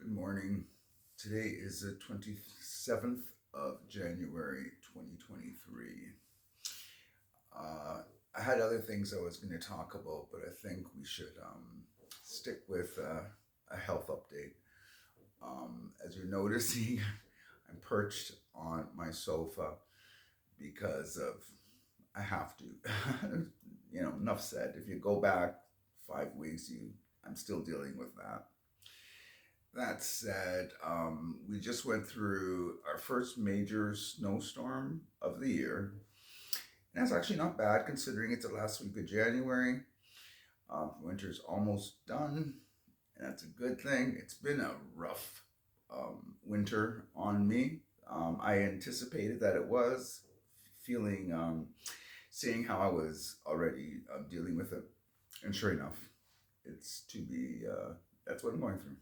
Good morning. Today is the 27th of January 2023. Uh, I had other things I was going to talk about, but I think we should stick with a health update. As you're noticing, I'm perched on my sofa because of I have to. Enough said. If you go back 5 weeks, I'm still dealing with that. That said, we just went through our first major snowstorm of the year. And that's actually not bad considering it's the last week of January. Winter's almost done, and that's a good thing. It's been a rough winter on me. I anticipated that it was, feeling, seeing how I was already dealing with it. And sure enough, that's what I'm going through.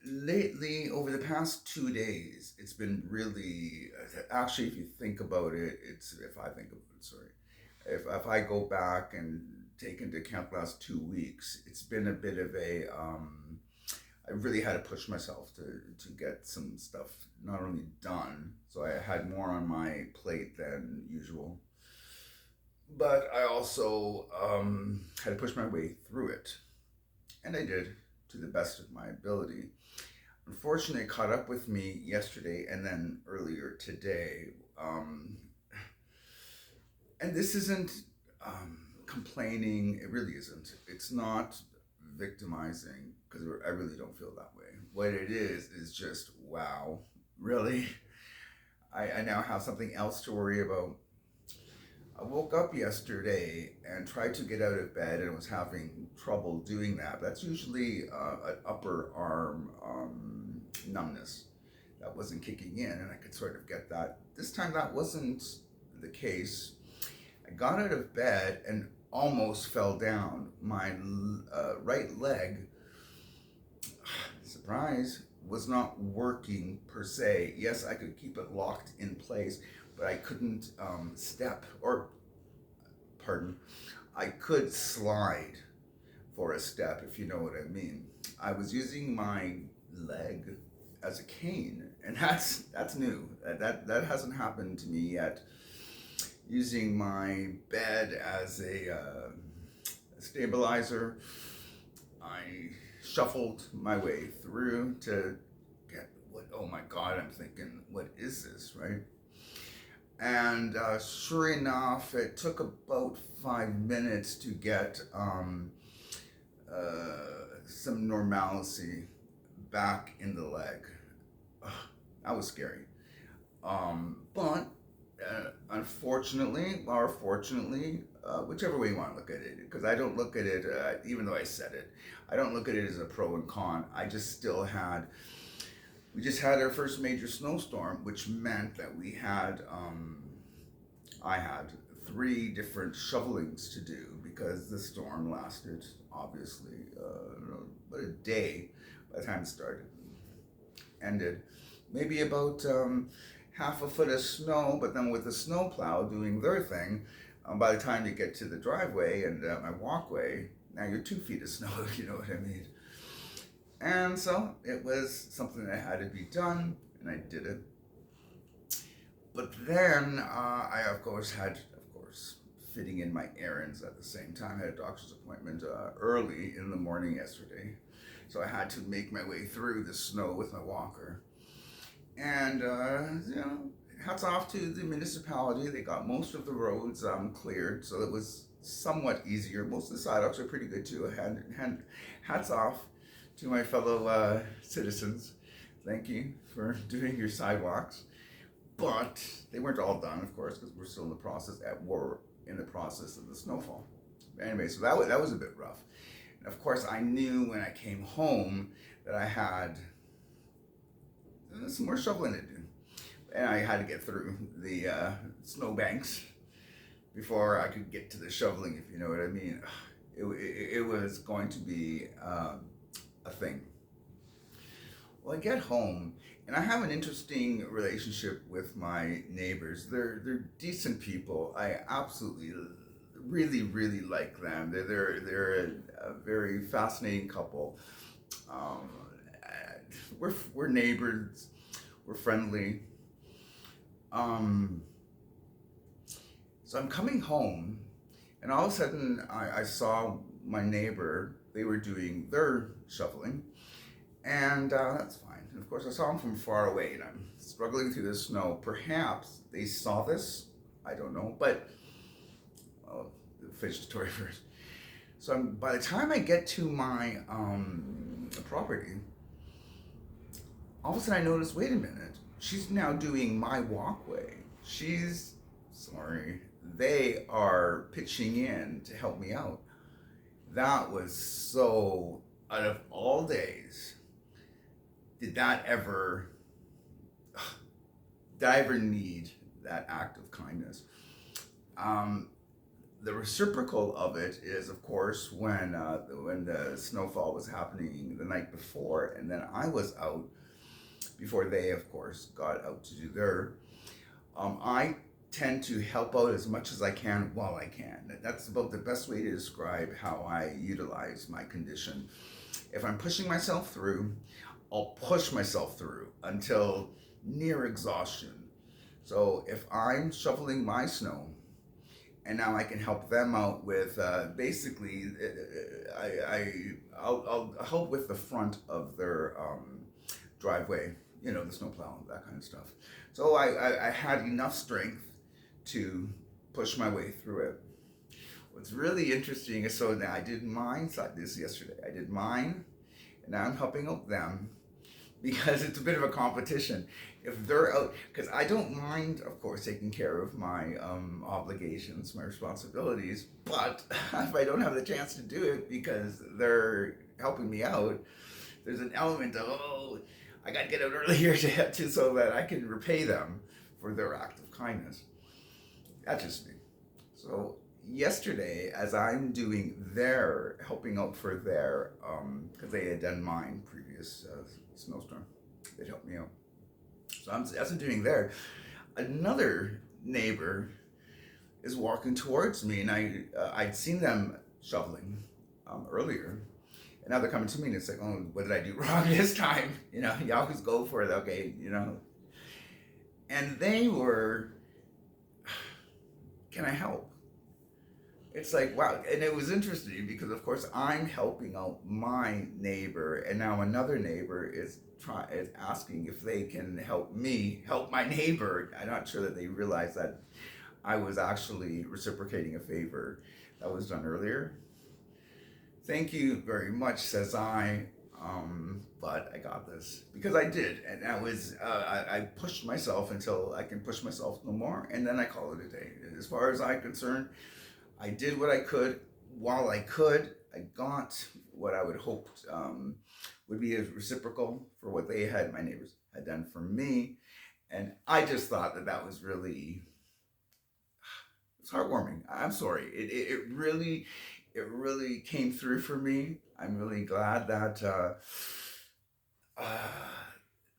Lately, over the past 2 days, it's been really, actually, if you think about it, if I think of it, sorry, if I go back and take into account the last 2 weeks, it's been a bit of I really had to push myself to get some stuff not only done, so I had more on my plate than usual, but I also had to push my way through it. And I did to the best of my ability. Unfortunately, it caught up with me yesterday and then earlier today. And this isn't complaining, it really isn't. It's not victimizing because I really don't feel that way. What it is just, wow, really? I now have something else to worry about. I woke up yesterday and tried to get out of bed and was having trouble doing that. That's usually an upper arm numbness that wasn't kicking in, and I could sort of get that. This time that wasn't the case. I got out of bed and almost fell down. My right leg, surprise, was not working per se. Yes, I could keep it locked in place, but I couldn't step or, pardon, I could slide for a step, if you know what I mean. I was using my leg as a cane, and that's new. That hasn't happened to me yet. Using my bed as a stabilizer, I shuffled my way through to get what. Oh my God! I'm thinking, what is this, right? And sure enough, it took about 5 minutes to get some normalcy back in the leg. Ugh, that was scary. But unfortunately, or fortunately, whichever way you want to look at it, because I don't look at it, even though I said it, I don't look at it as a pro and con. We just had our first major snowstorm, which meant that I had three different shovelings to do because the storm lasted, obviously, about a day by the time it started. Ended. Maybe about half a foot of snow, but then with the snowplow doing their thing, by the time you get to the driveway and my walkway, now you're 2 feet of snow, if you know what I mean. And so it was something that had to be done, and I did it. But then I, of course, fitting in my errands at the same time. I had a doctor's appointment early in the morning yesterday. So I had to make my way through the snow with my walker. And, hats off to the municipality. They got most of the roads cleared, so it was somewhat easier. Most of the sidewalks are pretty good too. Hats off to my fellow citizens. Thank you for doing your sidewalks. But they weren't all done, of course, because we're still in the process. We're in the process of the snowfall. Anyway, so that was a bit rough. And of course, I knew when I came home that I had some more shoveling to do, and I had to get through the snowbanks before I could get to the shoveling, if you know what I mean. It was going to be a thing. Well, I get home and I have an interesting relationship with my neighbors. They're decent people. I absolutely, really, really like them. They're a very fascinating couple. Um, we're neighbors. We're friendly. Um, so I'm coming home, and all of a sudden I saw my neighbor. They were doing their shoveling, and that's fine. And of course, I saw them from far away, and I'm struggling through the snow. Perhaps they saw this. I don't know, but well, finish the story first. So by the time I get to my property, all of a sudden I notice, wait a minute, she's now doing my walkway. Sorry, they are pitching in to help me out. That was so, out of all days, did that ever, did I ever need that act of kindness? Um, the reciprocal of it is, of course, when the snowfall was happening the night before, and then I was out before they, of course, got out to do their. I tend to help out as much as I can while I can. That's about the best way to describe how I utilize my condition. If I'm pushing myself through, I'll push myself through until near exhaustion. So if I'm shoveling my snow, and now I can help them out with basically, I'll help with the front of their driveway, the snowplow, that kind of stuff. So I had enough strength to push my way through it. What's really interesting is, so now I did mine, so this yesterday, I did mine, and now I'm helping out them because it's a bit of a competition. If they're out, because I don't mind, of course, taking care of my obligations, my responsibilities, but if I don't have the chance to do it because they're helping me out, there's an element of, oh, I got to get out earlier to so that I can repay them for their act of kindness. That's just me. So yesterday, as I'm doing their, helping out for their, because they had done mine previous snowstorm, they'd helped me out. So as I'm doing there, another neighbor is walking towards me, and I'd seen them shoveling earlier, and now they're coming to me, and it's like, oh, what did I do wrong this time? You always go for it, okay, And they were, can I help? It's like, wow. And it was interesting because, of course, I'm helping out my neighbor, and now another neighbor is asking if they can help me help my neighbor. I'm not sure that they realized that I was actually reciprocating a favor that was done earlier. Thank you very much, says I. But I got this because I did, and that was I pushed myself until I can push myself no more, and then I call it a day. As far as I'm concerned, I did what I could while I could. I got what I would hope would be a reciprocal for what my neighbors had done for me, and I just thought that was really, it's heartwarming. I'm sorry, it really came through for me. I'm really glad that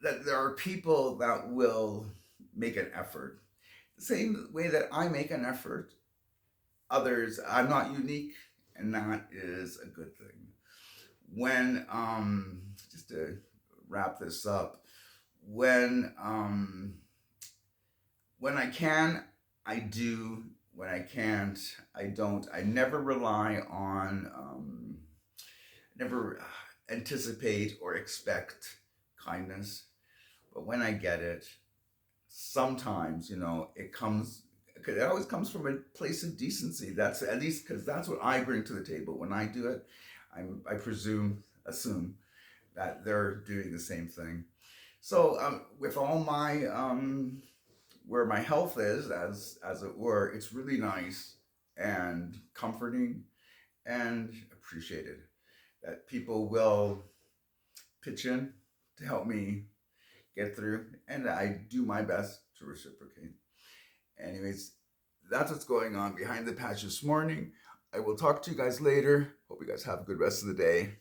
that there are people that will make an effort, the same way that I make an effort. Others, I'm not unique, and that is a good thing. When just to wrap this up, when I can, I do. When I can't, I don't. I never rely on, never anticipate or expect kindness. But when I get it, sometimes, it always comes from a place of decency. That's at least because that's what I bring to the table when I do it. I assume that they're doing the same thing. So with all my where my health is, as it were, it's really nice and comforting and appreciated that people will pitch in to help me get through, and I do my best to reciprocate. Anyways, that's what's going on behind the patch this morning. I will talk to you guys later. Hope you guys have a good rest of the day.